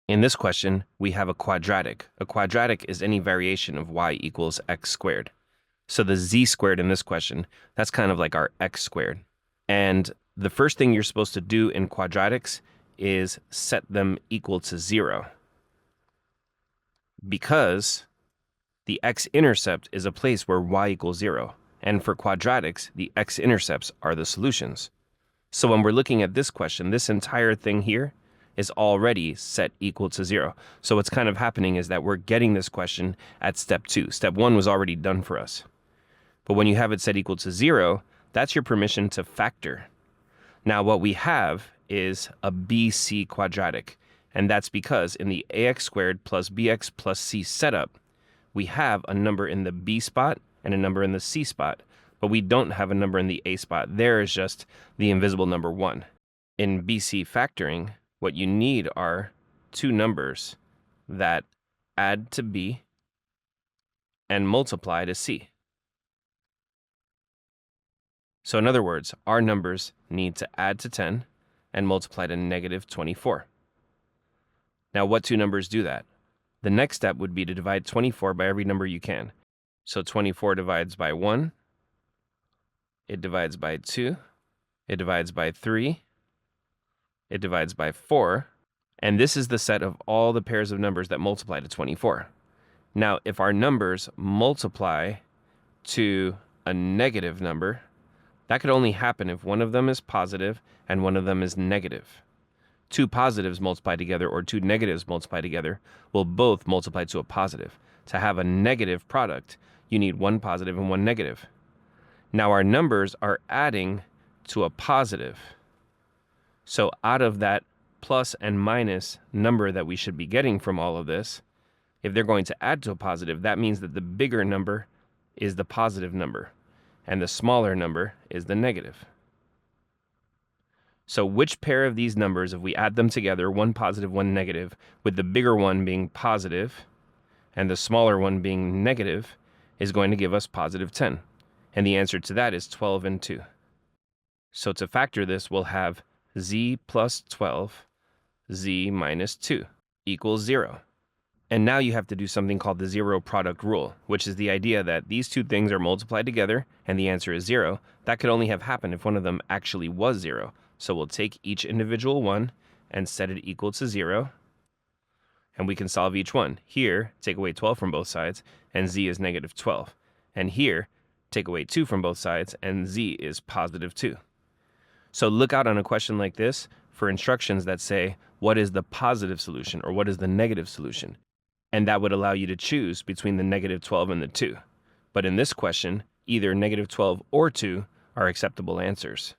In this question, we have a quadratic. A quadratic is any variation of y equals x squared. So the z squared in this question, that's kind of like our x squared. And the first thing you're supposed to do in quadratics is set them equal to 0. Because the x-intercept is a place where y equals 0. And for quadratics, the x-intercepts are the solutions. So when we're looking at this question, this entire thing here is already set equal to 0. So what's kind of happening is that we're getting this question at step 2. Step 1 was already done for us. But when you have it set equal to 0, that's your permission to factor. Now what we have is a BC quadratic. And that's because in the ax squared plus bx plus c setup, we have a number in the b spot and a number in the c spot. But we don't have a number in the a spot. There is just the invisible number 1. In BC factoring, what you need are two numbers that add to b and multiply to c. So in other words, our numbers need to add to 10 and multiply to negative 24. Now, what two numbers do that? The next step would be to divide 24 by every number you can. So 24 divides by 1, it divides by 2, it divides by 3, it divides by 4, and this is the set of all the pairs of numbers that multiply to 24. Now, if our numbers multiply to a negative number, that could only happen if one of them is positive and one of them is negative. Two positives multiplied together or two negatives multiplied together will both multiply to a positive. To have a negative product, you need one positive and one negative. Now our numbers are adding to a positive. So out of that plus and minus number that we should be getting from all of this, if they're going to add to a positive, that means that the bigger number is the positive number and the smaller number is the negative. So which pair of these numbers, if we add them together, one positive, one negative, with the bigger one being positive and the smaller one being negative, is going to give us positive 10? And the answer to that is 12 and 2. So to factor this, we'll have z plus 12, z minus 2 equals 0. And now you have to do something called the zero product rule, which is the idea that these two things are multiplied together and the answer is 0. That could only have happened if one of them actually was 0. So we'll take each individual one and set it equal to 0. And we can solve each one. Here, take away 12 from both sides, and z is negative 12. And here, take away 2 from both sides, and z is positive 2. So look out on a question like this for instructions that say, what is the positive solution or what is the negative solution? And that would allow you to choose between the negative 12 and the 2. But in this question, either negative 12 or 2 are acceptable answers.